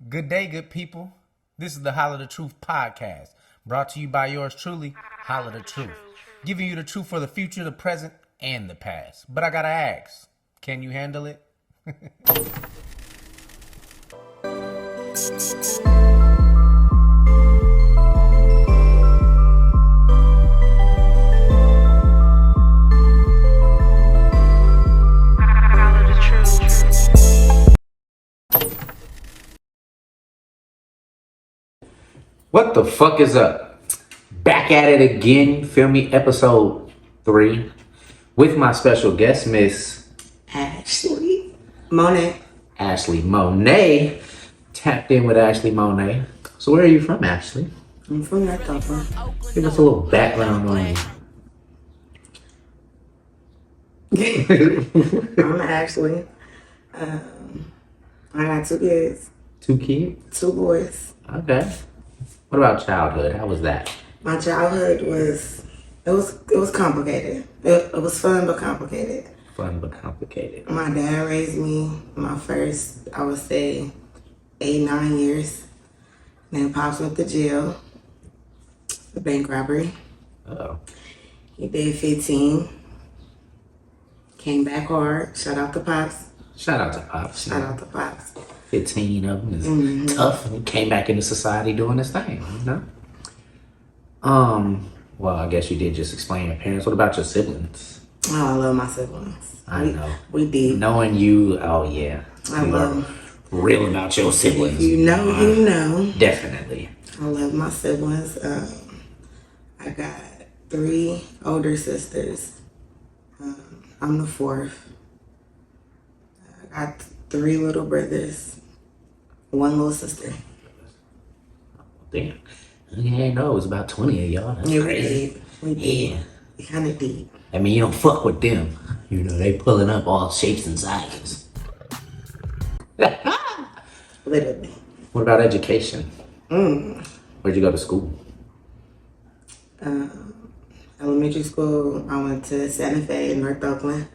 Good day, good people. This is the HollaTheTruth podcast, brought to you by yours truly, HollaTheTruth. Giving you the truth for the future, the present, and the past. But I gotta ask, can you handle it? What the fuck is up? Back at it again, feel me? Episode 3 with my special guest, Miss Ashely Monae. Ashely Monae. Tapped in with Ashely Monae. So where are you from, Ashely? I'm from North Oakland. Give us a little background on you. I'm Ashely. I got 2 kids. 2 kids? 2 boys. Okay. What about childhood? How was that? My childhood was complicated. It was fun but complicated. Fun but complicated. My dad raised me my first, I would say, 8-9 years. Then Pops went to jail for bank robbery. Uh-oh. He did 15. Came back hard. Shout out to Pops. Shout out to Pops. Shout out to Pops. 15 of them is tough, and he came back into society doing his thing, you know? Well, I guess you did just explain your parents. What about your siblings? Oh, I love my siblings. I know. We did. Knowing you, oh yeah. I You love are real about your siblings. You know, you know. Definitely. I love my siblings. I got 3 older sisters. I'm the 4th. I got 3 little brothers. 1 little sister. Damn. I didn't know it was about 20 of y'all. That's crazy. We did. Yeah. We kind of did. I mean, you don't fuck with them. You know, they pulling up all shapes and sizes. Literally. What about education? Where'd you go to school? Elementary school, I went to Santa Fe in North Oakland.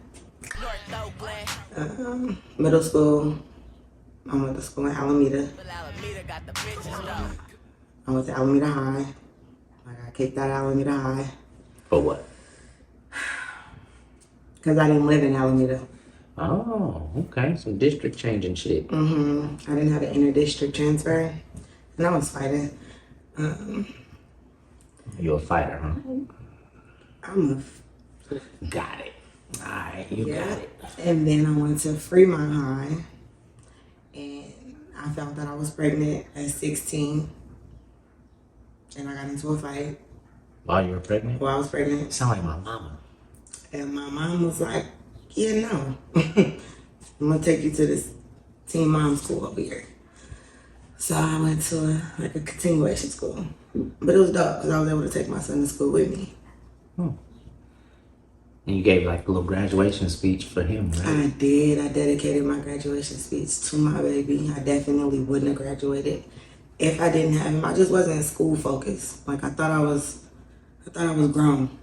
Middle school, I went to school in Alameda. I went to Alameda High. I got kicked out of Alameda High. For what? Because I didn't live in Alameda. Oh, okay. Some district change and shit. I didn't have an inter-district transfer. And I was fighting. You're a fighter, huh? I'm Got it. Alright, you got it. And then I went to Fremont High. And I found that I was pregnant at 16. And I got into a fight. While you were pregnant? While I was pregnant. Sound like my mama. And my mom was like, yeah, no. I'm going to take you to this teen mom school over here. So I went to a continuation school. But it was dope because I was able to take my son to school with me. And you gave like a little graduation speech for him, right? I did. I dedicated my graduation speech to my baby. I definitely wouldn't have graduated if I didn't have him. I just wasn't school focused. Like I thought I was grown.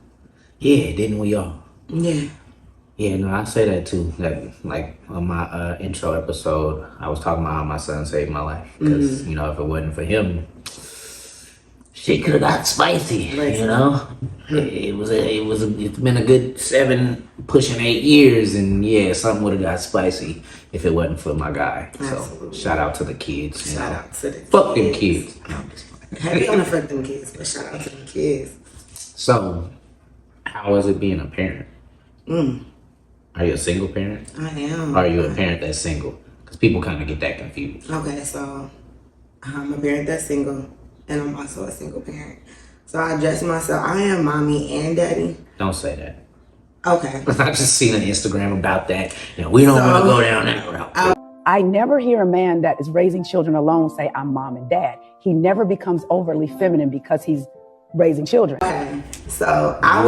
Yeah, didn't we all? Yeah. Yeah, no, I say that too. That like on my intro episode, I was talking about how my son saved my life. Because, you know, if it wasn't for him, shit could have got spicy, you know? It's been a good 7, pushing 8 years, and yeah, something would have got spicy if it wasn't for my guy. Absolutely. So shout out to the kids. Shout out to the fuck them kids. kids. No, I'm just playing. Heavy on the fuck them kids, but shout out to them kids. So, how is it being a parent? Are you a single parent? I am. Or are you a parent that's single? Because people kind of get that confused. Okay, so I'm a parent that's single, and I'm also a single parent. So I address myself. I am mommy and daddy. Don't say that. Okay. I just seen an Instagram about that. You know, we don't want to go down that route. I never hear a man that is raising children alone say, I'm mom and dad. He never becomes overly feminine because he's raising children. Okay. So I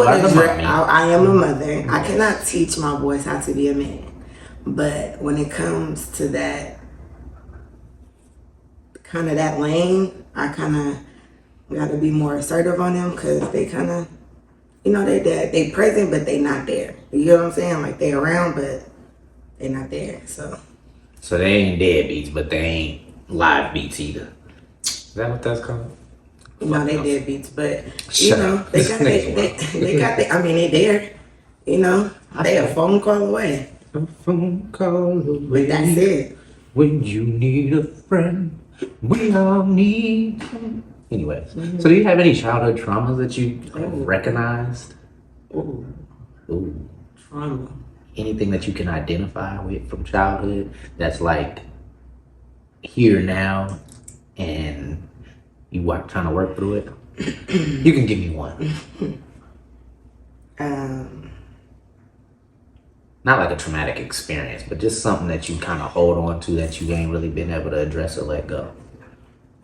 am a mother. I cannot teach my boys how to be a man. But when it comes to that, kind of that lane, I kind of got to be more assertive on them because they kind of, you know, they present, but they not there. You know what I'm saying? Like they around, but they're not there. So they ain't deadbeats, but they ain't live beats either. Is that what that's called? No, they did beats, but Shut you know, up. they got they got they. I mean, they there. You know, they a phone call away. A phone call away. But that's it. When you need a friend, we all need one. Anyways, so do you have any childhood traumas that you have recognized? Ooh, Ooh. trauma. Anything that you can identify with from childhood that's like here now and you trying to work through it? You can give me one. Not like a traumatic experience, but just something that you kind of hold on to that you ain't really been able to address or let go.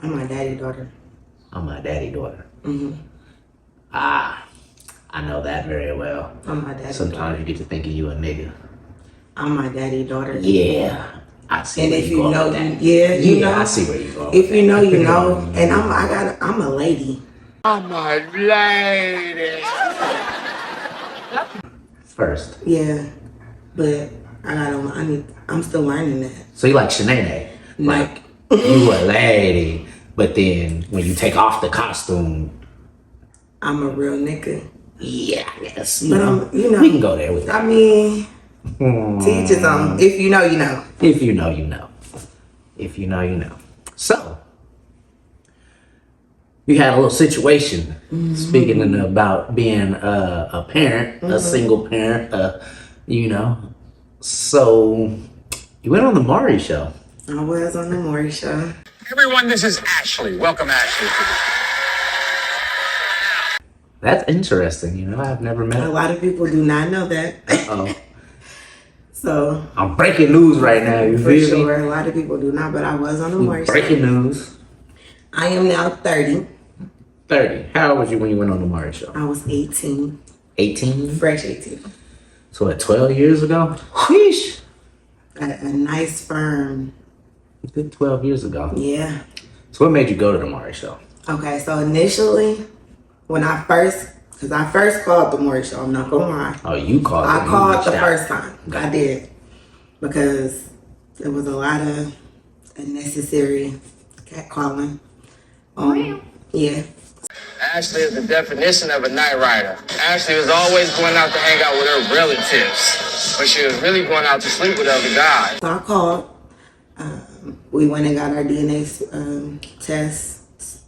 I'm my daddy daughter. I'm my daddy daughter. Mm-hmm. Ah, I know that very well. I'm my daddy Sometimes daughter. you get to thinking you a nigga. I'm my daddy daughter. Yeah, I see. And where if you you going know, with that. you know. I see where you go. If you know, you know. And I'm a lady. I'm a lady. First. Yeah, but I'm still learning that. So you like Shanae? No. Like you a lady, but then when you take off the costume, I'm a real nigga. yeah, I guess. But you know, we can go there with that. I mean, teach his own. If you know, you know. If you know, you know. If you know, you know. So, you had a little situation. Speaking about being a parent, a single parent, you know. So, you went on the Maury show. I was on the Maury show. Everyone, this is Ashely. Welcome, Ashely. That's interesting. You know, I've never met. A lot of people do not know that. Oh, So, I'm breaking news right now. You for feel sure, me? a lot of people do not, but I was on the Maury show. Breaking news. I am now 30. 30. How old was you when you went on the Maury show? I was 18. 18. Fresh 18. So at 12 years ago. Sheesh. A nice firm. Good 12 years ago. Yeah. So what made you go to the Maury show? Okay, so initially, when I first called the Maury show, I'm not gonna lie. Oh, you called. I You called reached the out. first time. Okay. I did. Because there was a lot of unnecessary catcalling. Yeah. Ashely is the definition of a night rider. Ashely was always going out to hang out with her relatives, but she was really going out to sleep with other guys. So I called. We went and got our DNA tests,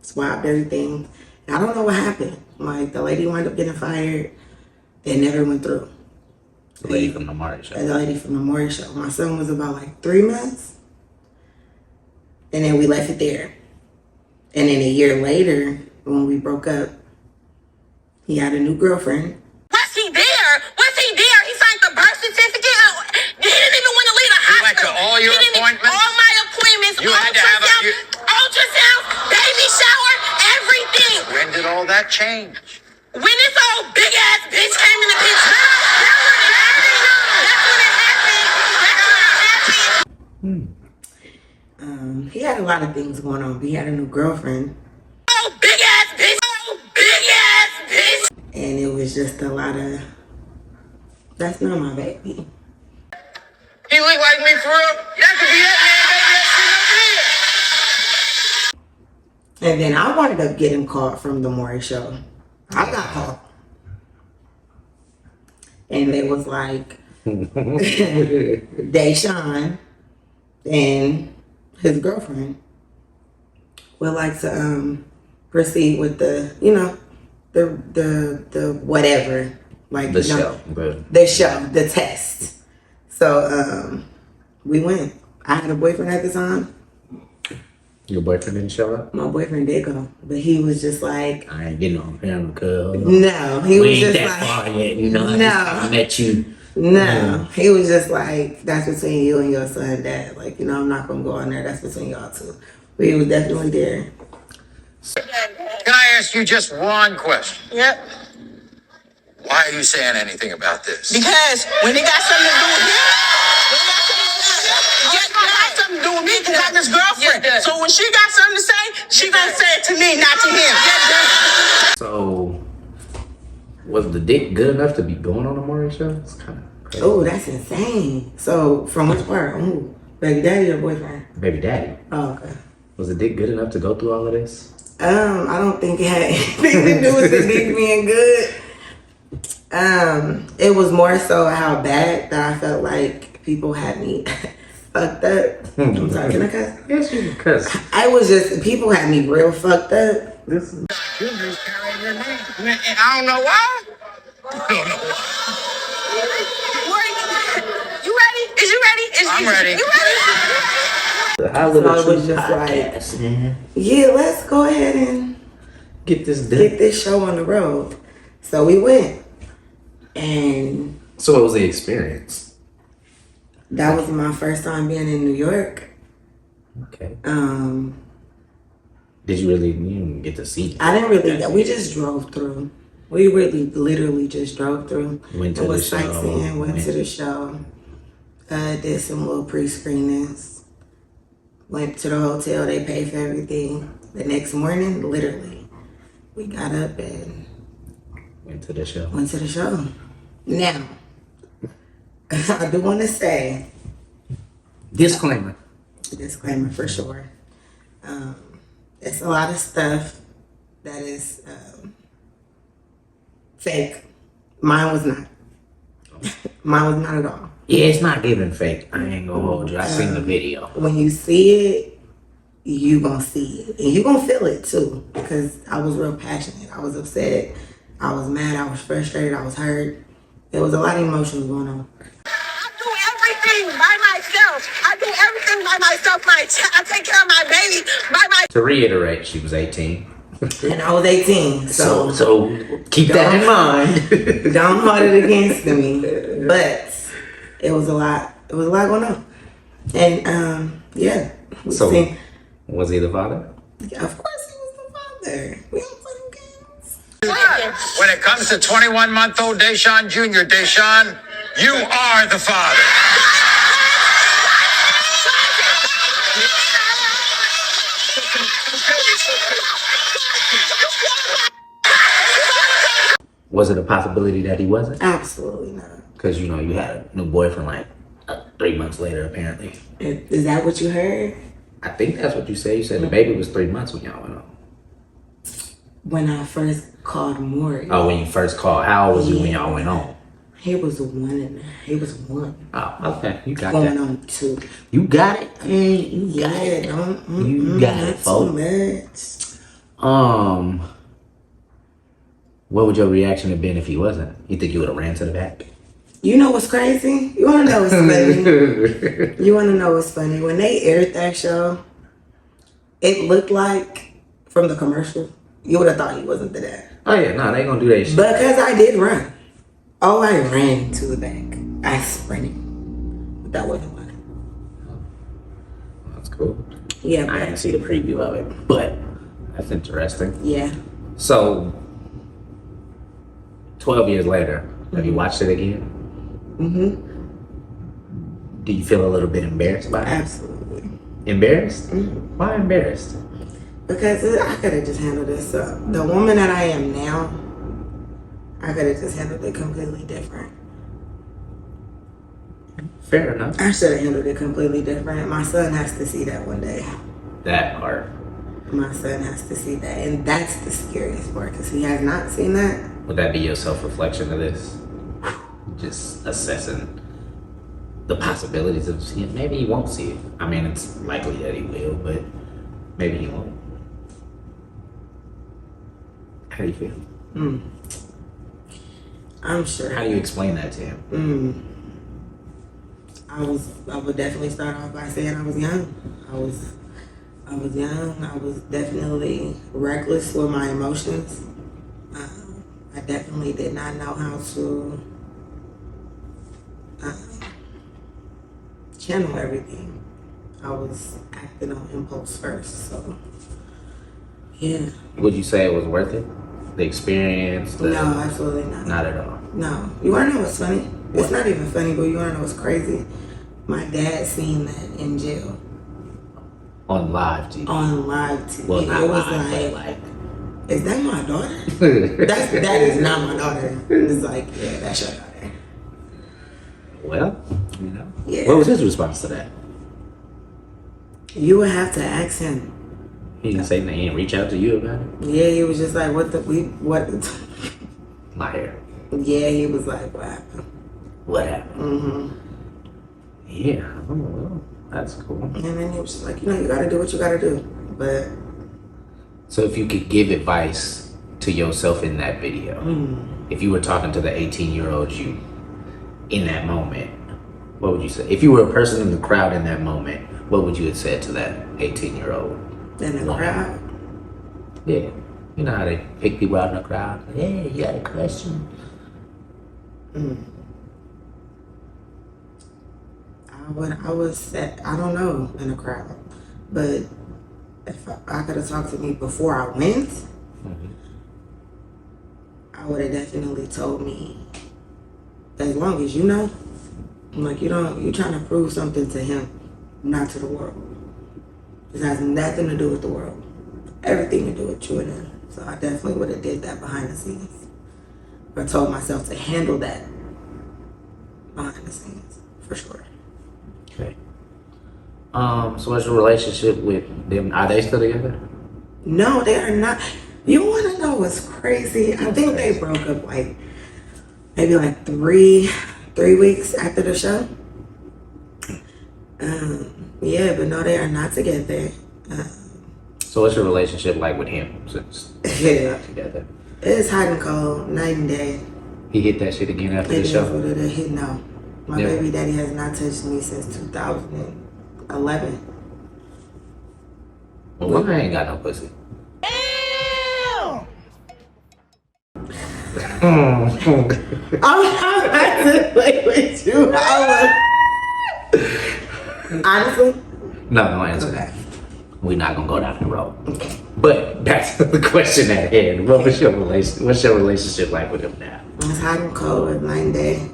swabbed everything. And I don't know what happened. Like, the lady wound up getting fired. It never went through. The lady from the Maury show. The lady from the Maury show. My son was about like 3 months. And then we left it there. And then a year later, when we broke up, he had a new girlfriend. Was he there? Was he there? He signed the birth certificate. He didn't even want to leave the You went hospital. to all your He didn't- appointments? All my appointments. You had to have ultrasound, baby shower, everything. When did all that change? When this old big ass bitch came in the picture, that's when it happened. He had a lot of things going on. He had a new girlfriend. Oh, big ass bitch. Oh, big ass bitch. And it was just a lot of, that's not my baby. He look like me for real? That could be that man, baby. That shit over there. And then I wanted to get him called from the Maury show. I got called. And it was like, Deshaun and his girlfriend would like to proceed with the, you know, the whatever. Like, The you know, show. the show, the test. So we went. I had a boyfriend at the time. Your boyfriend didn't show up? My boyfriend did go, but he was just like, I ain't getting on him because no. He we was ain't just that like, far yet, you know. No. I met you. no. He was just like, that's between you and your son, Dad. Like, you know, I'm not gonna go on there. That's between y'all two. But he was definitely there. Can I ask you just one question? Yep. Why are you saying anything about this? Because when it got something to do with him, it got something to do with me because I'm his girlfriend. So when she got something to say, she gonna say it to me, not to him. So, was the dick good enough to be going on the Maury show? It's kind of crazy. Oh, that's insane. So from which part? Ooh. Baby daddy or boyfriend? Baby daddy. Oh, okay. Was the dick good enough to go through all of this? I don't think it had anything to do with the dick being good. It was more so how bad that I felt like people had me fucked up. I'm sorry, can I cuss? Yes, you can cuss. I was just, people had me real fucked up. This is Junior's carrying your name. I don't know why. I don't know why. You ready? Is you ready? I'm ready. You ready? the So I was HollaTheTruth just like, podcast, man. yeah, let's go ahead and Get this done. get this show on the road. So we went. And So what was the experience? that was my first time being in New York. Okay. Um, Did you didn't get to see? I didn't really, we just drove through. We really literally just drove through. Went to It the was show. sightseeing, went to the show. Did some little pre-screenings. Went to the hotel, they paid for everything. The next morning, literally, we got up and Went to the show. went to the show. Now, I do want to say, Disclaimer. disclaimer for sure. There's a lot of stuff that is fake. Mine was not. Mine was not at all. Yeah, it's not giving fake. I ain't gonna hold you. I seen the video. When you see it, you gonna see it. And you gonna feel it too. Because I was real passionate. I was upset. I was mad. I was frustrated. I was hurt. There was a lot of emotions going on. I do everything by myself. I do everything by myself. I take care of my baby by myself. To reiterate, she was 18. And I was 18. So So keep that in mind. don't hold it against me. But it was a lot. It was a lot going on. And yeah. We So seen- was he the father? of course he was the father. We don't play them games. When it comes to 21-month-old Deshaun Jr., Deshaun, you are the father. Was it a possibility that he wasn't? Absolutely not. Because you had a new boyfriend like 3 months later, apparently. Is that what you heard? I think that's what you said. You said the baby was 3 months when y'all went on. When I first called Maury, Oh, when you first called, how old was you when y'all went on? he was he was one. Oh, okay. You got Going that. on two. You got it. You got Yeah, it. don't. You got it, not folks. too much. What would your reaction have been if he wasn't? You think you would have ran to the back? You know what's crazy? You wanna know what's funny? You wanna know what's funny? When they aired that show, it looked like from the commercial, you would have thought he wasn't the dad. Oh yeah, no, they ain't gonna do that shit. Because I did run. Oh, I ran to the back. I sprinted. But that wasn't one. That's cool. Yeah, I didn't see the preview of it, but that's interesting. yeah. So, 12 years later, have you watched it again? Mm-hmm. Do you feel a little bit embarrassed by it? Absolutely. Embarrassed? Mm-hmm. Why embarrassed? Because I could have just handled this up. The woman that I am now, I could have just handled it completely different. Fair enough. I should have handled it completely different. My son has to see that one day. That part. My son has to see that. And that's the scariest part because he has not seen that. Would that be your self-reflection of this? Just assessing the possibilities of seeing it. Maybe he won't see it. I mean, it's likely that he will, but maybe he won't. How do you feel? I'm sure. How do you explain that to him? I would definitely start off by saying I was young. I was young. I was definitely reckless with my emotions. I definitely did not know how to channel everything. I was acting on impulse first, so yeah. Would you say it was worth it? The experience? No, absolutely not. Not at all. No. You wanna know what's funny? It's not even funny, but you wanna know what's crazy? My dad seen that in jail. On live TV. On live TV. Well, not it was live, like, is that my daughter? that is not my daughter. It's like, yeah, that's your daughter. Well, Yeah. what was his response to that? You would have to ask him. He didn't say that. He didn't reach out to you about it. Yeah, he was just like, what? My hair. Yeah, he was like, what happened? What happened? Yeah. Oh, well, that's cool. And then he was just like, you gotta do what you gotta do. But so if you could give advice to yourself in that video, if you were talking to the 18-year-old you in that moment, what would you say? If you were a person in the crowd in that moment, what would you have said to that 18-year-old? in the crowd? Yeah. You know how they pick people out in the crowd? Hey, you got a question? I would say, I don't know, in the crowd. But if I could have talked to me before I went, I would have definitely told me, as long as you know, like you're trying to prove something to him, not to the world. It has nothing to do with the world. Everything to do with you and him. So I definitely would have did that behind the scenes. I told myself to handle that behind the scenes, for sure. Okay. So what's your relationship with them? Are they still together? No, they are not. You want to know what's crazy? I think they broke up like maybe like three weeks after the show. Yeah, but no, they are not together. So what's your relationship like with him since they're not together? It's hot and cold, night and day. He hit that shit again after the It is show? what it is. No, my Yeah. baby daddy has not touched me since 2011. Well, I ain't got no pussy. I'm not to play with you. Honestly, No, don't answer that. We're not gonna go down the road. But back to the question at hand. What's your relationship like with him now? it's hot and cold, it's night and day.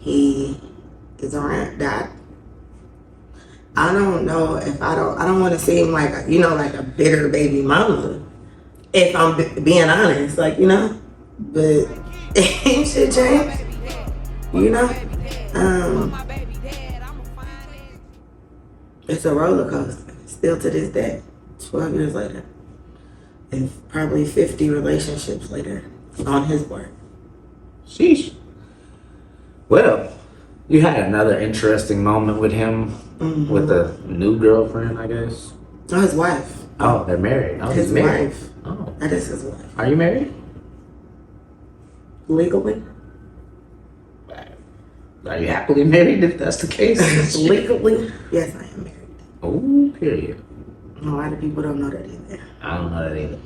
He is around that. I don't know if I don't want to seem like like a bitter baby mama. If I'm being honest, but ain't shit changed, It's a roller coaster, still to this day, 12 years later, and probably 50 relationships later on his part. Sheesh. Well, you had another interesting moment with him with a new girlfriend, I guess. Oh, his wife. Oh, they're married. Oh, His he's married. wife. Oh, That is his wife. are you married? Legally? Are you happily married if that's the case? Legally? Yes, I am married. Oh, period. A lot of people don't know that either. I don't know that either.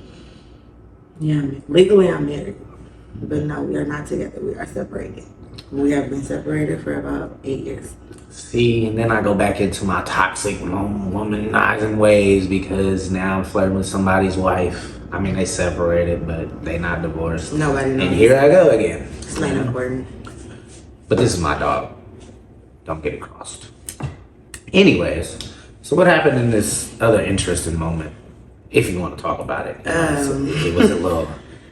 Yeah, legally I'm married. But no, we are not together. We are separated. We have been separated for about 8 years. See, and then I go back into my toxic womanizing ways because now I'm flirting with somebody's wife. I mean, they separated, but they not divorced. Nobody knows. And here I go again. It's not important. But this is my dog. Don't get it crossed. Anyways, so what happened in this other interesting moment? If you want to talk about it. It was a little...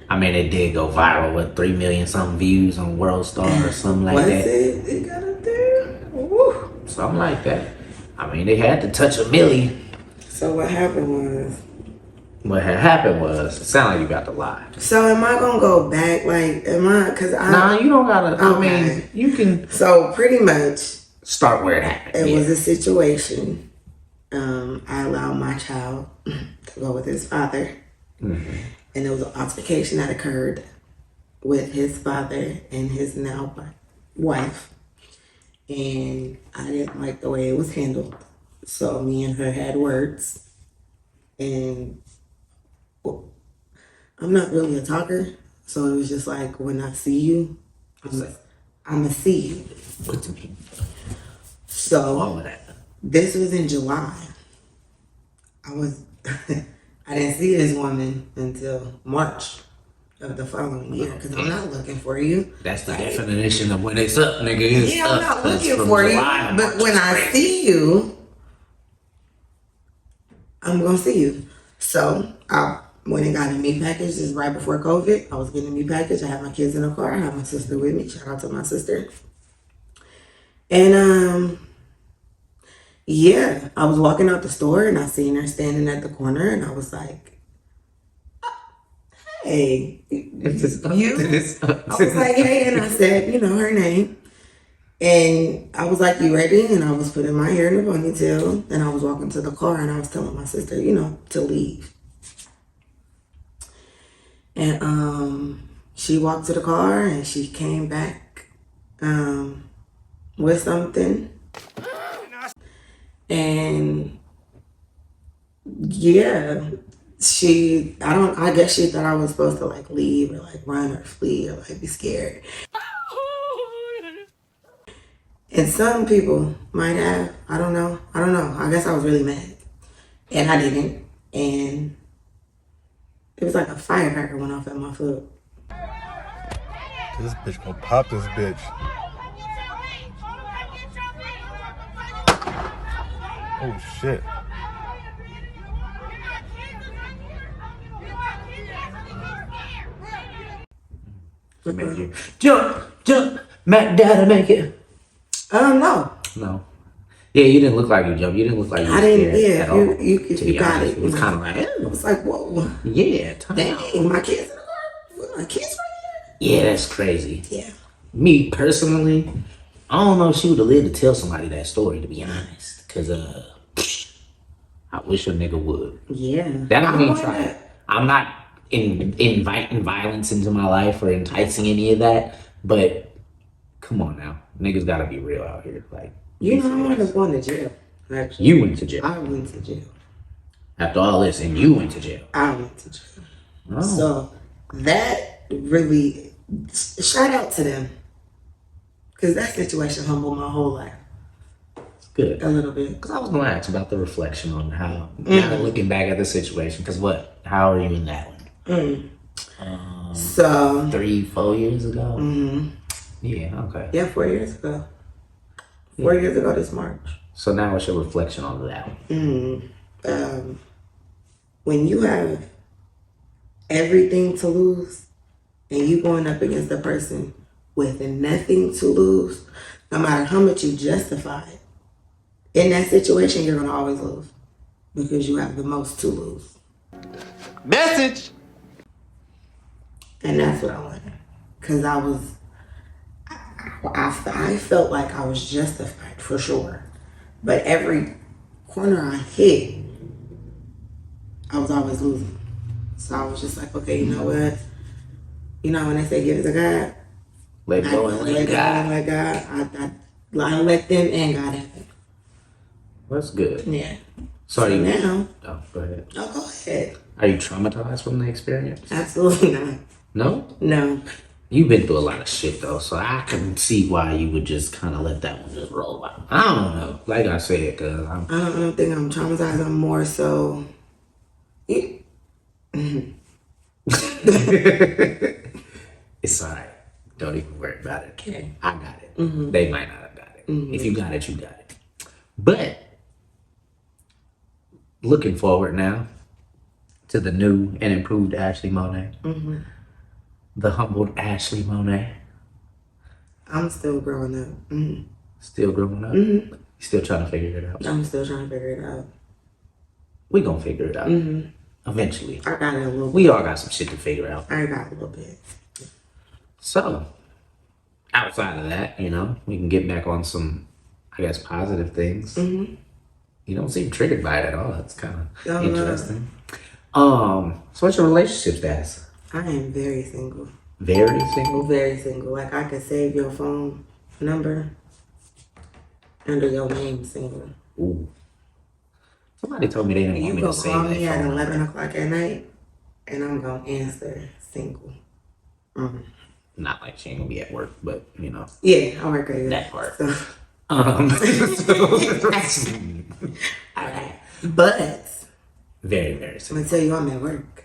I mean, it did go viral with 3 million something views on World Star or something like Was that. it got up there? Woo. Something like that. I mean, they had to touch a million. So what happened was... What had happened was, it sounded like you about to lie. So am I gonna go back? Because Nah, you don't gotta, I Okay. mean, you can So pretty much, start where it happened. it was a situation. I allowed my child to go with his father. Mm-hmm. And there was an altercation that occurred with his father and his now wife. And I didn't like the way it was handled. So me and her had words. And I'm not really a talker. So it was just like, when I see you, I'm going to see you. What's it mean? So All of that. this was in July. I didn't see this woman until March of the following year because I'm not looking for you. That's the definition of when it's up, nigga. It's Yeah, I'm up. not That's looking from for you. July to But March. when I see you, I'm gonna see you. So I went and got a meat package. This is right before COVID. I was getting a meat package. I had my kids in the car. I had my sister with me. Shout out to my sister. And Yeah, I was walking out the store and I seen her standing at the corner and I was like, hey, you? I was like, hey, and I said, her name. And I was like, you ready? And I was putting my hair in a ponytail and I was walking to the car and I was telling my sister, to leave. And she walked to the car and she came back with something. And yeah, I guess she thought I was supposed to like leave or like run or flee or like be scared. And some people might have, I don't know. I guess I was really mad and I didn't. And it was like a firecracker went off at my foot. This bitch gonna pop this bitch. Oh shit. Jump, Matt, Dad, make it. No. No. Yeah, you didn't look like you jumped. You didn't look like you I were didn't. scared Yeah, at all, if you got honest. it, It was kind of like, I was like, whoa. Yeah, time out. Dang, my kids in the car. My kids right Yeah, that's crazy. here. Yeah. Me personally, I don't know if she would have lived to tell somebody that story, to be honest. Cause I wish a nigga would. Yeah. That don't mean try it. I'm not inviting violence into my life or enticing any of that. But come on now, niggas gotta be real out here. Like, I would have gone to jail. Actually, you went to jail I went to jail. after all this, and you went to jail. I went to jail. Oh. So that really, shout out to them. Because that situation humbled my whole life. Good. A little bit. Because I was gonna ask about the reflection on how, now looking back at the situation. Because how are you in that one? So 3-4 years ago. Yeah. Okay. yeah, 4 years ago. 4 years ago this March. So now what's your reflection on that one? When you have everything to lose and you going up against a person with nothing to lose, no matter how much you justify it, in that situation you're gonna always lose because you have the most to lose. Message. And that's what I wanted. Because I felt like I was justified for sure. But every corner I hit, I was always losing. So I was just like, okay, you know what? You know when they say give it to God? Let go and let God. Let God. I let them and God have it. That's good. Yeah. So are you now? Oh, go ahead. Oh, go ahead. Are you traumatized from the experience? Absolutely not. No? No. You've been through a lot of shit though, so I can see why you would just kind of let that one just roll out. I don't know. Like I said, because I don't think I'm traumatized. I'm more so. It's alright. Don't even worry about it. Okay. I got it. They might not have got it. If you got it, you got it. But looking forward now to the new and improved Ashely Monae. The humbled Ashely Monae. I'm still growing up. Still growing up. You still trying to figure it out. I'm still trying to figure it out. We gonna figure it out. Eventually. I got it a little bit. We all got some shit to figure out. I got a little bit. So, outside of that, we can get back on some, I guess, positive things. You don't seem triggered by it at all. It's kind of interesting. So what's your relationship status? I am very single. Very single? Very single. Like I could save your phone number under your name single. Ooh. Somebody told me they didn't want You me go to save call that me at phone 11 number. o'clock at night and I'm going to answer single. Not like she ain't gonna be at work, but Yeah, I work at that part. So. Alright. But Very, very I'm single. going to tell you I'm at work.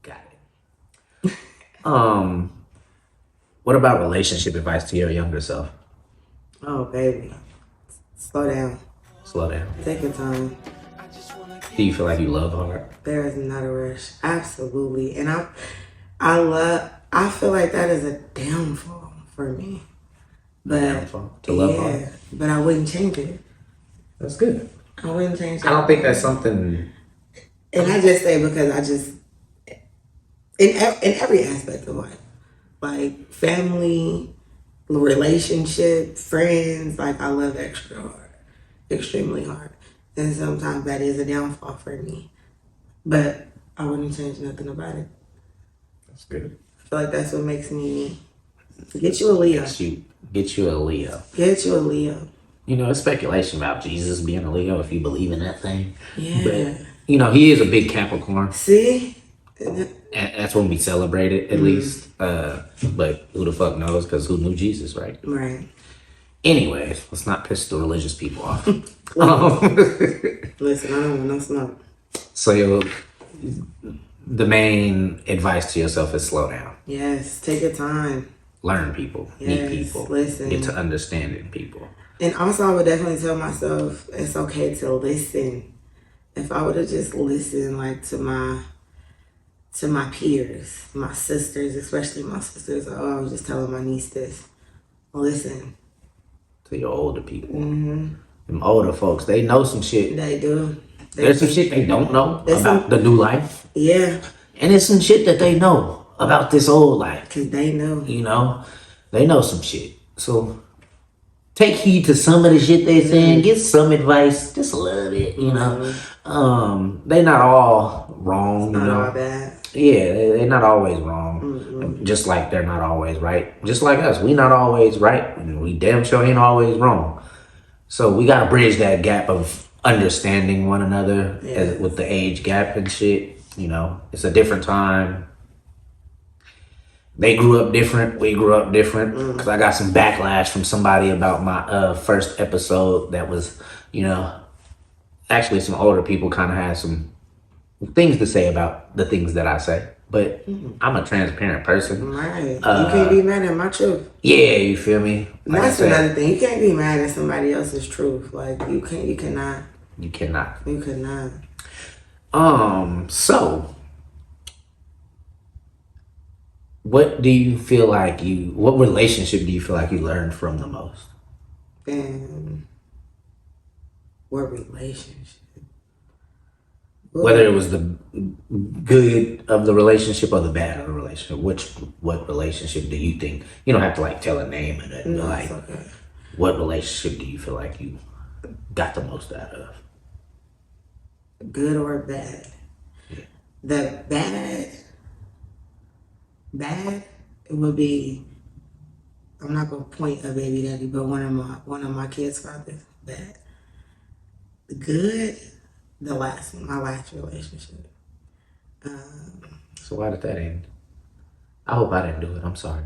Got it. What about relationship advice to your younger self? Oh, baby. Slow down. Slow down. Take your time. Do you feel like you love hard? There is not a rush. Absolutely. And I feel like that is a downfall for me. But Downfall to love hard? but I wouldn't change it. That's good. I wouldn't change that. I don't think that's something. And I just say because I just in every aspect of life, like family, relationship, friends, like I love extra hard, extremely hard, and sometimes that is a downfall for me. But I wouldn't change nothing about it. That's good. I feel like that's what makes me me. Get you a Leo. Get you a Leo. Get you a Leo. You know, it's speculation about Jesus being a Leo if you believe in that thing. Yeah. But, you know, he is a big Capricorn. See? And that's when we celebrate it, at least. But who the fuck knows? Because who knew Jesus, right? Right. Anyways, let's not piss the religious people off. Listen, I don't want no smoke. So the main advice to yourself is slow down. Yes, take your time. Learn people, Yes, meet people, listen. get to understanding people. And also, I would definitely tell myself it's okay to listen. If I would have just listened, like to my peers, my sisters, especially my sisters. Oh, I was just telling my niece this. Listen. To your older people. Them older folks, they know some shit. They do. There's some shit they don't know about the new life. Yeah. And it's some shit that they know about this old life. Because they know. You know? They know some shit. So take heed to some of the shit they saying. Get some advice. Just a little bit, you know? They not all wrong, you Not know? all bad. Yeah, they're not always wrong. Just like they're not always right. Just like us. We not always right. And we damn sure ain't always wrong. So we gotta bridge that gap of understanding one another with the age gap and shit. You know, it's a different time. They grew up different. We grew up different. Because I got some backlash from somebody about my first episode that was, you know, actually some older people kind of had some things to say about the things that I say. But I'm a transparent person. Right. You can't be mad at my truth. Yeah, you feel me? Like That's another thing. You can't be mad at somebody else's truth. Like you cannot. You cannot. You cannot. So what do you feel like what relationship do you feel like you learned from the most? And what relationship? Whether it was the good of the relationship or the bad of the relationship, what relationship do you think? You don't have to like tell a name and nothing, but like Okay. what relationship do you feel like you got the most out of? Good or bad? Yeah. The bad, it would be. I'm not gonna point a baby daddy, but one of my kids' fathers. Bad. The good, my last relationship. So why did that end? I hope I didn't do it. I'm sorry.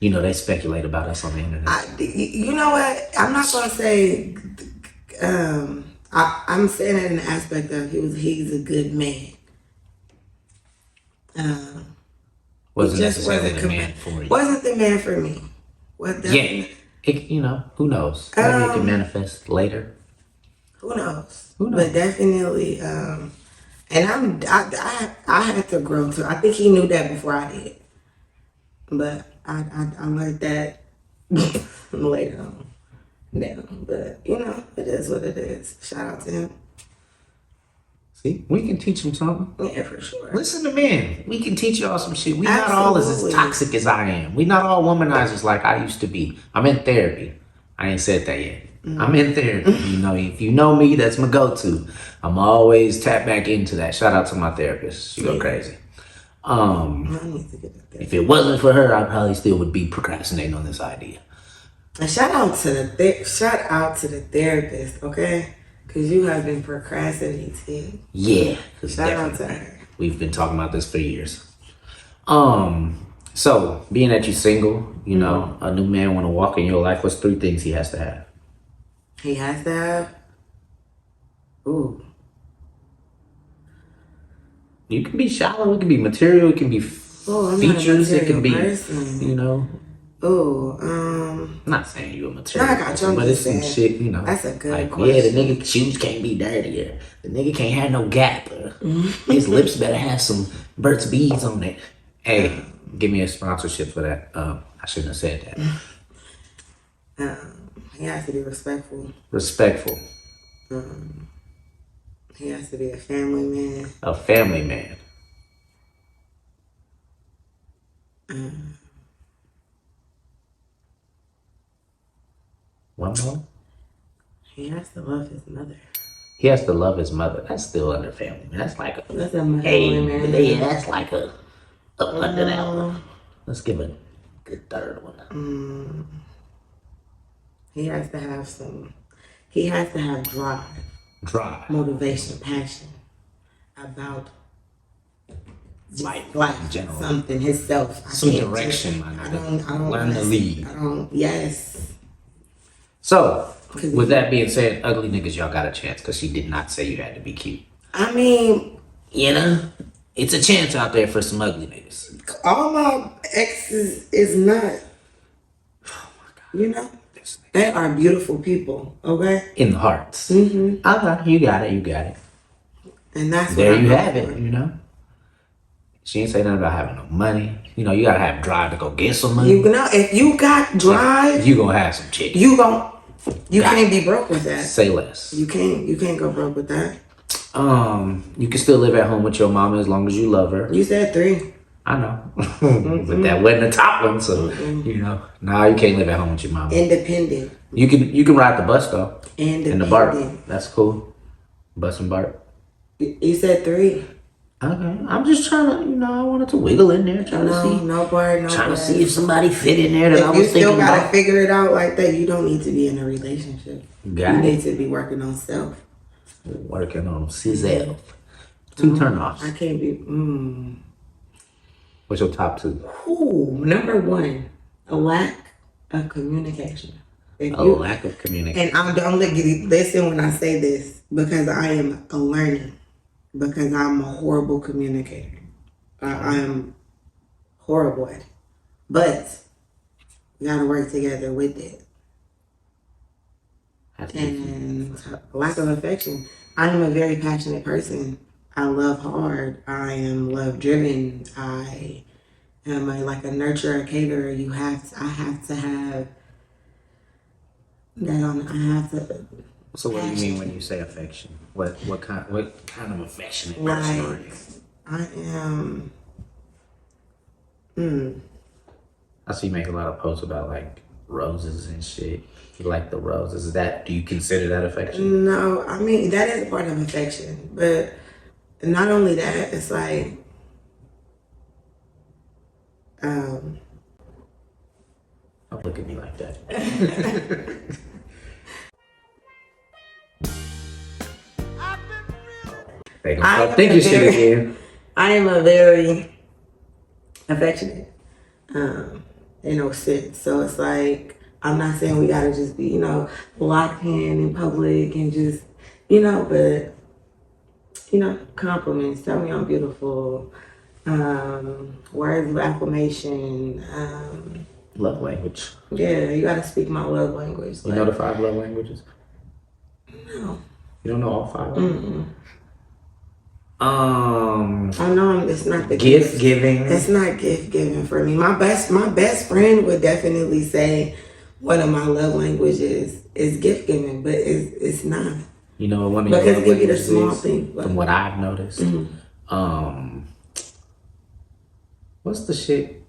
You know, they speculate about us on the internet. You know what? I'm not gonna say. I'm saying that in the aspect of he's a good man. Wasn't just necessarily wasn't the man for you. Wasn't the man for me. Yeah. You know, who knows? Maybe it can manifest later. Who knows? Who knows? But definitely, and I had to grow too. I think he knew that before I did. But I learned that later on. Down. But you know, it is what it is. Shout out to him. See, we can teach him something. Yeah, for sure. Listen to men. We can teach y'all some shit. We not all as toxic as I am. We not all womanizers like I used to be. I'm in therapy. I ain't said that yet. I'm in therapy. You know, if you know me, that's my go-to. I'm always tap back into that. Shout out to my therapist. She go crazy. I need to get that there. If it wasn't for her, I probably still would be procrastinating on this idea. And shout out to the therapist, okay? Because you have been procrastinating. Yeah. Shout out to her. We've been talking about this for years. So being that you're single, you know, a new man want to walk in your life, what's 3 things he has to have? He has to have. Ooh. You can be shallow, it can be material, it can be features, it can be, person. you know. Ooh, I'm not saying you're a material I got you, person, I'm but it's just some saying. shit, you know. That's a good like, question. yeah, the nigga shoes can't be dirty, or the nigga can't have no gap, or his lips better have some Burt's Bees on it. Hey, give me a sponsorship for that. I shouldn't have said that. He has to be respectful. Respectful. He has to be a family man. A family man. One more? He has to love his mother. He has to love his mother. That's still under family man. That's like a... That's a family Hey, man. yeah, that's like a under that one. Let's give a good third one. He has to have some... He has to have drive. Drive. Motivation, passion. About Life in general. Something, himself. Some direction, my nigga. I don't Learn to lead. Yes. So, with that being said, ugly niggas, y'all got a chance because she did not say you had to be cute. I mean, You know? It's a chance out there for some ugly niggas. all my exes is not, you know, they are beautiful people, okay? In the hearts. Mm-hmm. Okay, you got it, you got it. And that's There what you I'm have looking it, for. you know? She ain't say nothing about having no money. You know, you gotta have drive to go get some money. You know, if you got drive, You gonna have some chicken. you can't be broke with that. Say less. You can't go broke with that. You can still live at home with your mama as long as you love her. You said 3. I know. But that wasn't the top one, so you know. Nah, you can't live at home with your mama. Independent. You can ride the bus though. Independent. And the BART. That's cool. Bus and BART. You said 3. Okay. I'm just trying to, you know, I wanted to wiggle in there, trying to see. No BART, no Trying to bus. see if somebody fit in there that I If you was still thinking gotta about. figure it out like that, you don't need to be in a relationship. Got you it. need to be working on self. Working on self. 2 turnoffs. I can't be. What's your top 2? Ooh, number 1, a lack of communication. If A lack of communication. And don't listen when I say this because I am learning. Because I'm a horrible communicator. I am horrible at it. But we gotta work together with it. And lack of affection. I am a very passionate person. I love hard. I am love driven. I am like a nurturer, a caterer. I have to have that on. I have to. So what do you mean when you say affection? What kind of affectionate person are you? I am. I see you make a lot of posts about like roses and shit. You like the roses. Do you consider that affection? No, I mean that is a part of affection, but not only that, it's like Don't look at me like that. They gonna start thinking shit again. I am a very affectionate, sense. So it's like I'm not saying we gotta just be, locked in public and just, but compliments. Tell me I'm beautiful. Words of affirmation. Love language. Yeah, you gotta speak my love language. You know the 5 love languages? No. You don't know all 5 of them? I know it's not the gift giving. It's not gift giving for me. My best friend would definitely say one of my love languages is gift giving, but it's not. You know, one of your because love give you the languages small is, thing. from what I've noticed. What's the shit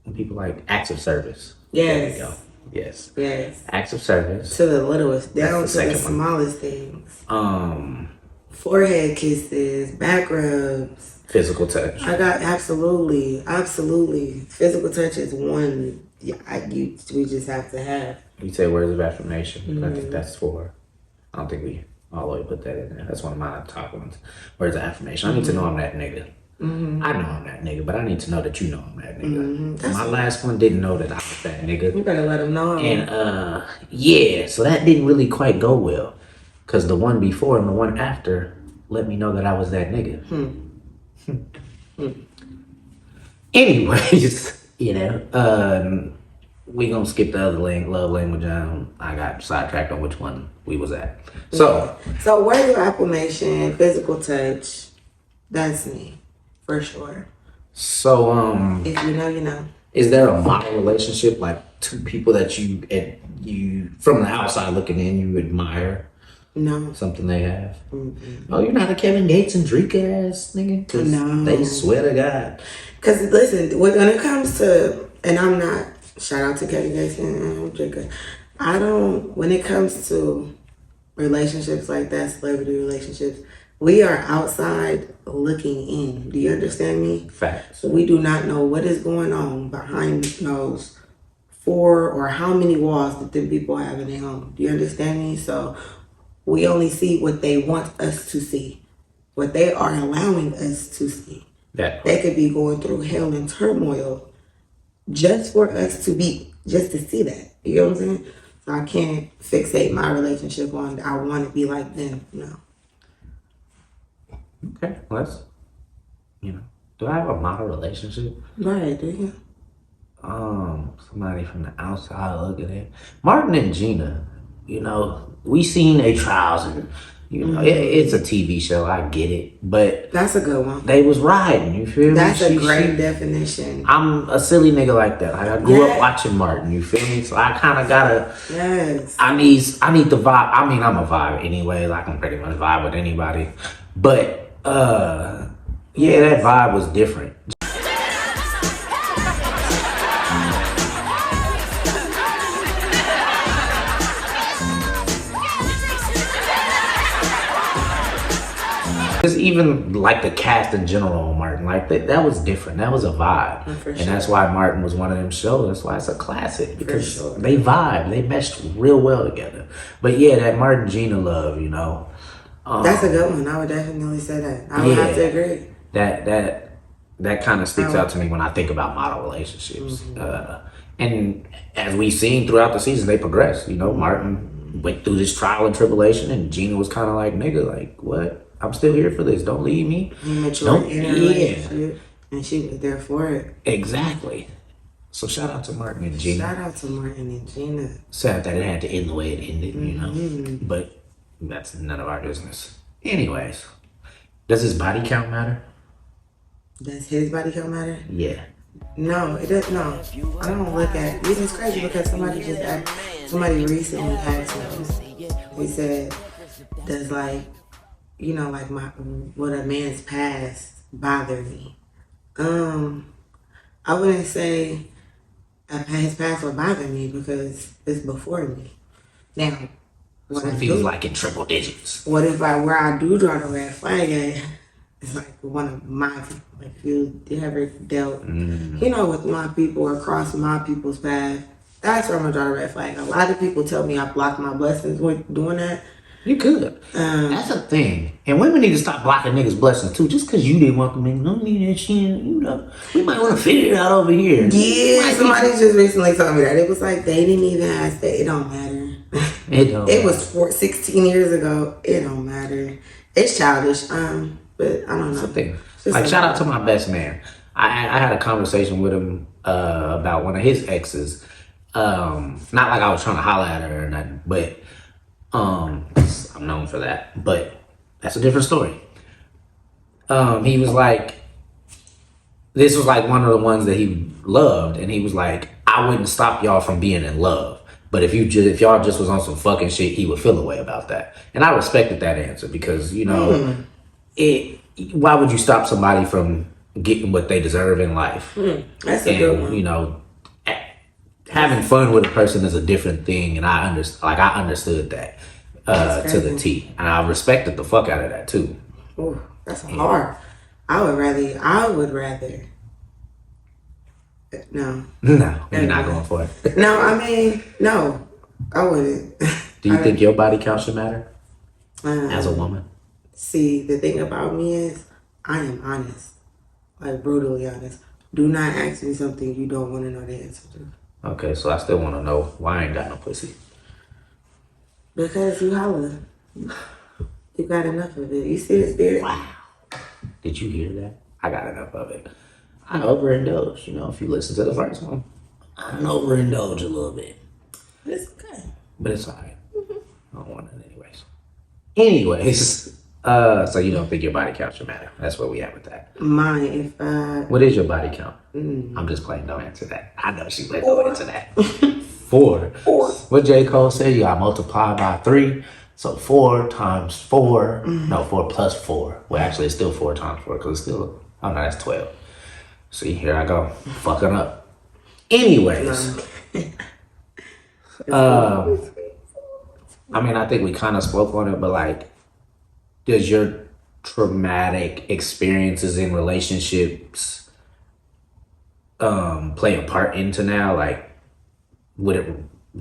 when people like acts of service? Yes. There we go. Yes. Yes. Acts of service. To the littlest, down to the second one. smallest things. Forehead kisses, back rubs. Physical touch. I got absolutely. Physical touch is one. We just have to have. We say words of affirmation. I think that's 4. I don't think we all the way put that in there. That's one of my top ones. Words of affirmation. I need to know I'm that nigga. I know I'm that nigga, but I need to know that you know I'm that nigga. My last one didn't know that I was that nigga. You better let them know. And yeah, so that didn't really quite go well. Cause the one before and the one after let me know that I was that nigga. Anyways, we gonna skip the other love language. I got sidetracked on which one we was at. So words of affirmation, physical touch, that's me. For sure. So if you know, you know. Is there a model relationship? Like two people that you from the outside looking in, you admire? No. Something they have? Oh, you're not a Kevin Gates and Drake ass nigga? Cause No. they swear to God. Because listen, when it comes to, and I'm not, shout out to Kevin Gates and Drake, I don't, when it comes to relationships like that, celebrity relationships, we are outside looking in. Do you understand me? Facts. We do not know what is going on behind those 4 or how many walls that the people have in their home. Do you understand me? So we only see what they want us to see, what they are allowing us to see. They could be going through hell and turmoil just for us to see that. You know what I'm saying? So I can't fixate my relationship on I want to be like them. No. Okay, let's, do I have a model relationship? Right, do you? Somebody from the outside looking in. Martin and Gina, we seen their trials and, it's a TV show, I get it, but that's a good one. They was riding, you feel me? That's a great definition. I'm a silly nigga like that. I grew up watching Martin, you feel me? So I kind of gotta, I need the vibe. I mean, I'm a vibe anyway, like I'm pretty much vibe with anybody, but that vibe was different. Just even like the cast in general on Martin, like that was different. That was a vibe. And that's why Martin was one of them shows. That's why it's a classic, because they vibe. They meshed real well together. But that Martin Gina love, that's a good one. I would definitely say that. I would have to agree. That kind of sticks out to me when I think about model relationships. And as we've seen throughout the season, they progress. Martin went through this trial and tribulation, and Gina was kind of like, nigga, like, what? I'm still here for this. Don't leave me. He matured in a relationship, and she was there for it. Exactly. So shout out to Martin and Gina. Shout out to Martin and Gina. Sad that it had to end the way it ended, but that's none of our business. Anyways, does his body count matter? Does his body count matter? Yeah. No, it does. No, I don't look at. It's crazy because somebody recently asked me. They said, "Does what a man's past bother me?" I wouldn't say his past would bother me because it's before me. Now, what it feels like in triple digits. What if where I do draw the red flag at? It's like one of my people. Like you ever dealt, with my people or crossed my people's path. That's where I'm gonna draw the red flag. A lot of people tell me I blocked my blessings with doing that. You could. That's a thing. And women need to stop blocking niggas' blessings too. Just because you didn't want them, niggas don't need that shit. We might want to figure it out over here. Yeah, somebody just recently told me that. It was like they didn't even ask that. It don't matter. It was 16 years ago. It don't matter. It's childish. But I don't know. Thing. Like shout out to my best man. I had a conversation with him about one of his exes. Not like I was trying to holler at her or nothing, but I'm known for that. But that's a different story. He was like, this was like one of the ones that he loved, and he was like, I wouldn't stop y'all from being in love. But if y'all just was on some fucking shit, he would feel a way about that. And I respected that answer because, why would you stop somebody from getting what they deserve in life? That's a good one. Having fun with a person is a different thing, and I understood that to the T, and I respected the fuck out of that too. Ooh, that's hard. I would rather. No, you're not going for it. No, I mean, no, I wouldn't. Do you think your body count should matter as a woman? See, the thing about me is I am honest, like brutally honest. Do not ask me something you don't want to know the answer to. Okay, so I still want to know why I ain't got no pussy. Because you holla. You got enough of it. You see the spirit? Wow. Did you hear that? I got enough of it. I overindulge. If you listen to the first one, I overindulge a little bit. It's okay. But it's alright. I don't want it anyways. So you don't think your body count should matter? That's where we at with that. Mine, if What is your body count? I'm just playing. Don't answer that. I know she went go into that. 4. What J. Cole said, you got multiplied by 3. So 4 times 4. No, 4 plus 4. Well, actually, it's still 4 times 4 because it's still. Oh no, that's 12. See, here I go, fucking up. Anyways, I mean, I think we kind of spoke on it, but like, does your traumatic experiences in relationships play a part into now? Like, would it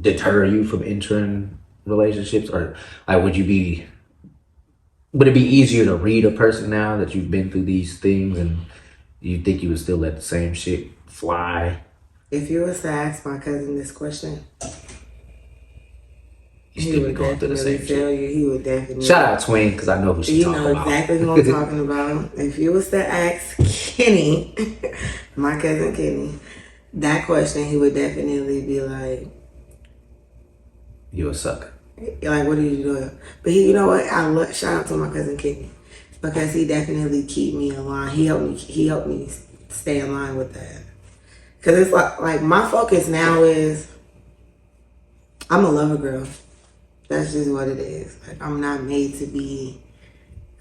deter you from entering relationships, or like, would it be easier to read a person now that you've been through these things, and you think you would still let the same shit fly? If you was to ask my cousin this question, You still be going through the same shit. He would definitely. Shout out Twin, because I know who she's talking about. You know exactly who I'm talking about. If you was to ask Kenny, my cousin Kenny, that question, he would definitely be like, "You a sucker." Like, what are you doing? But you know what? Shout out to my cousin Kenny, because he definitely keep me in line. He helped me stay in line with that. Cause it's like my focus now is I'm a lover girl. That's just what it is. Like, I'm not made to be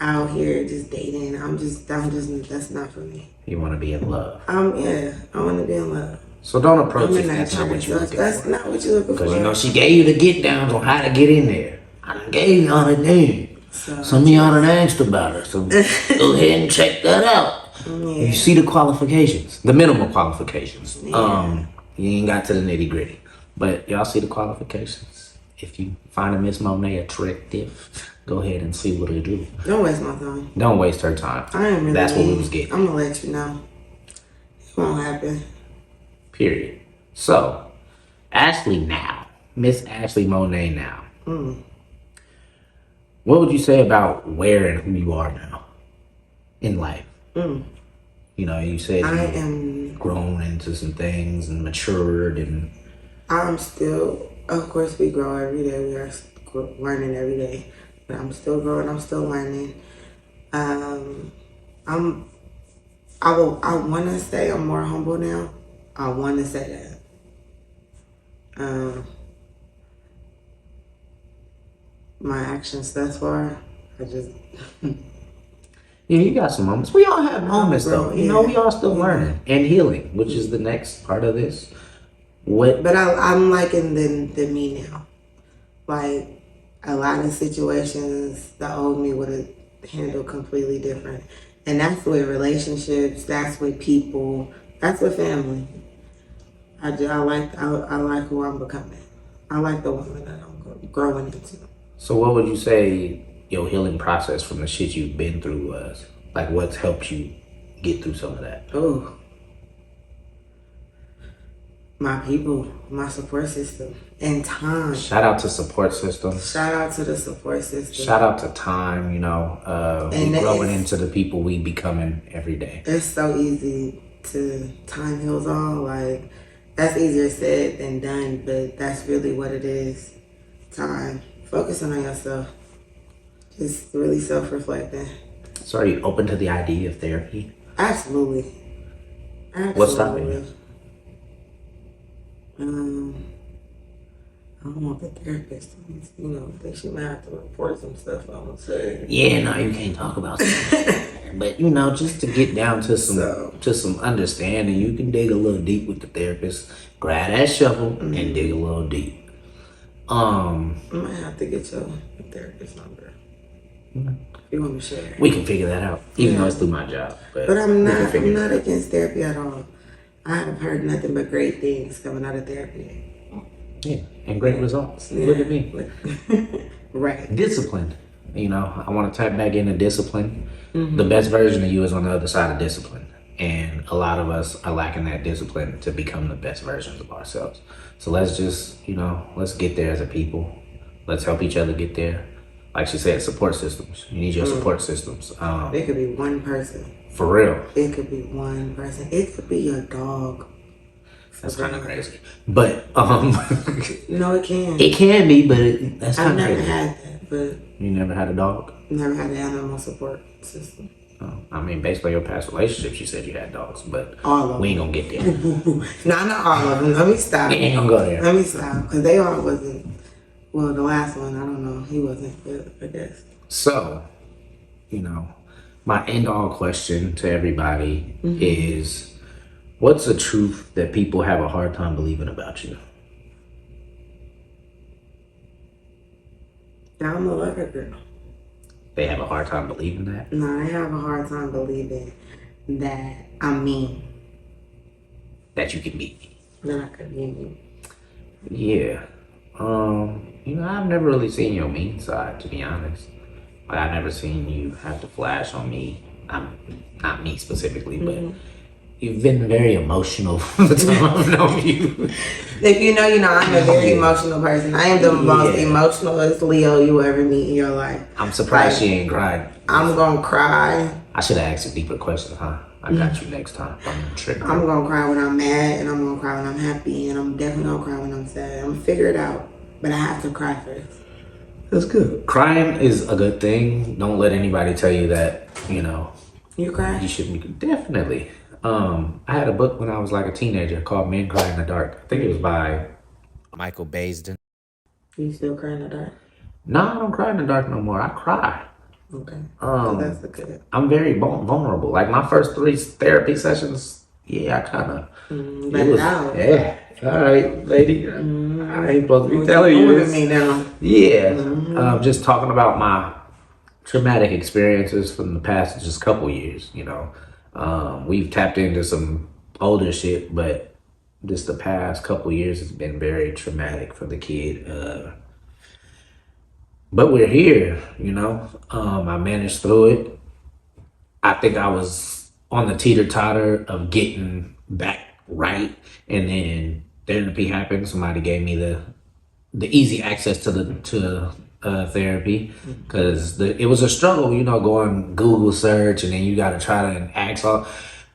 out here just dating. I'm just that's not for me. You want to be in love. I want to be in love. So don't approach it. That's not what you're looking for. That's not what you're looking for. Because you know she gave you the get downs on how to get in there. I done gave y'all the name. Some of y'all done asked about her. So go ahead and check that out. Yeah. You see the qualifications, the minimal qualifications. Yeah. You ain't got to the nitty gritty, but y'all see the qualifications. If you find a Miss Monae attractive, go ahead and see what it'll do. Don't waste my time. Don't waste her time. I am really. That's what we was getting. I'm gonna let you know. It won't happen. Period. So, Ashely now, Miss Ashely Monae now. What would you say about where and who you are now in life? You know, you said you've grown into some things and matured, and I'm still, of course, we grow every day. We are learning every day, but I'm still growing. I'm still learning. I want to say I'm more humble now. I want to say that. My actions thus far, I just. yeah, you got some moments. We all have moments, though. You know, we all still learning and healing, which is the next part of this. But I'm liking the me now. Like, a lot of situations the old me would have handled completely different, and that's with relationships. That's with people. That's with family. I like who I'm becoming. I like the woman that I'm growing into. So what would you say your healing process from the shit you've been through was? Like, what's helped you get through some of that? Oh, my people, my support system, and time. Shout out to support system. Shout out to the support system. Shout out to time, you know, we growing into the people we becoming every day. It's so easy to time heals all. Like, that's easier said than done, but that's really what it is. Time. Focusing on yourself. Just really self-reflecting. So are you open to the idea of therapy? Absolutely. What's stopping you? I don't want the therapist to, you know, think she might have to report some stuff I'm gonna say. Yeah, no, you can't talk about that. But you know, just to get down to some understanding, you can dig a little deep with the therapist. Grab that shovel and dig a little deep. I might have to get your therapist number. You want me to share? We can figure that out, even though it's through my job. But I'm not against therapy at all. I have heard nothing but great things coming out of therapy. Yeah, and great results. Yeah. Look at me. Right. Discipline. You know, I want to tap back into discipline. The best version of you is on the other side of discipline. And a lot of us are lacking that discipline to become the best versions of ourselves. So let's just, you know, let's get there as a people. Let's help each other get there. Like she said, support systems. You need your support systems. It could be one person. For real. It could be one person. It could be your dog. That's kind of crazy. But, no, it can. It can be, but that's kind of crazy. I've never had that. but You never had a dog? never had an animal support system. Oh, I mean, based on your past relationships, you said you had dogs, but All of we ain't gonna get there. them. No, not all of them. Let me stop. We ain't gonna go there. Let me stop. Because they all wasn't. Well, the last one, I don't know. He wasn't good, I guess. So, you know, my end all question to everybody is, what's a truth that people have a hard time believing about you? Now I'm a lover girl. They have a hard time believing that? No, I have a hard time believing that I'm mean. That you can beat me? That I could be mean. Yeah. You know, I've never really seen your mean side, to be honest. Like, I've never seen you have to flash on me. Not me specifically, but you've been very emotional from the time I've known you. If you know, I'm a very emotional person. I am the most emotionalist Leo you ever meet in your life. I'm surprised she ain't cried. I'm gonna cry. I should have asked a deeper question, huh? I got you next time. I'm tripping. I'm gonna cry when I'm mad, and I'm gonna cry when I'm happy, and I'm definitely gonna cry when I'm sad. I'm gonna figure it out, but I have to cry first. That's good. Crying is a good thing. Don't let anybody tell you that, You cry? you shouldn't be. Definitely. I had a book when I was like a teenager called Men Cry in the Dark. I think it was by Michael Baisden. You still cry in the dark? No, I don't cry in the dark no more. I cry. Okay. So that's the good. I'm very vulnerable. Like my first 3 therapy sessions, I kind of Let it out. Yeah. All right, lady. I ain't supposed to be telling you Older this. me now. Yeah. Just talking about my traumatic experiences from the past just couple years. We've tapped into some older shit, but just the past couple years has been very traumatic for the kid. But we're here, I managed through it. I think I was on the teeter-totter of getting back right, and then therapy happened. Somebody gave me the easy access to therapy, because it was a struggle, going Google search, and then you got to try to ask all.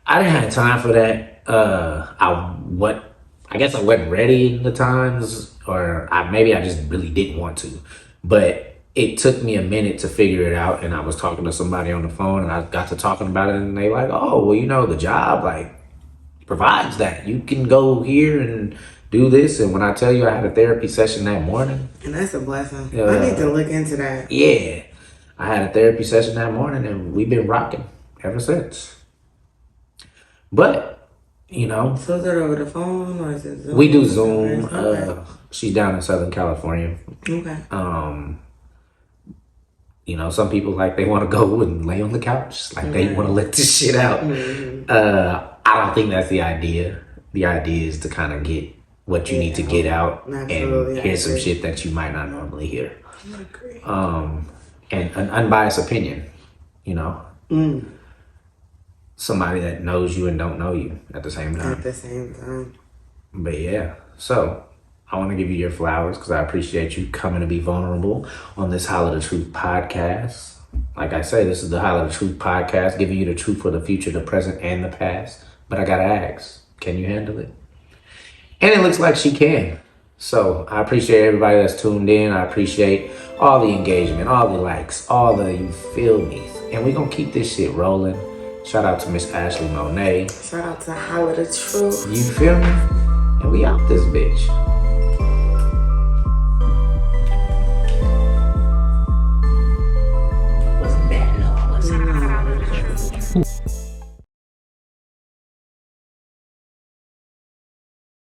I didn't have time for that. I guess I wasn't ready in the times, or maybe I just really didn't want to. But it took me a minute to figure it out, and I was talking to somebody on the phone, and I got to talking about it, and they like, oh, well, the job provides that. You can go here and do this. And when I tell you I had a therapy session that morning. And that's a blessing. I need to look into that. Yeah. I had a therapy session that morning, and we've been rocking ever since. But, So is it over the phone, or is it Zoom? We do Zoom. Okay. She's down in Southern California. Okay. Some people they want to go and lay on the couch. They want to let this shit out. I don't think that's the idea. The idea is to kind of get what you need to get out, and hear some shit that you might not normally hear. I agree. And an unbiased opinion, Somebody that knows you and don't know you at the same time. At the same time. But yeah, so I want to give you your flowers because I appreciate you coming to be vulnerable on this HollaTheTruth podcast. Like I say, this is the HollaTheTruth podcast, giving you the truth for the future, the present, and the past. But I gotta ask, can you handle it? And it looks like she can. So I appreciate everybody that's tuned in. I appreciate all the engagement, all the likes, all the you feel me. And we're gonna keep this shit rolling. Shout out to Miss Ashely Monae. Shout out to HollaTheTruth. You feel me? And we out this bitch.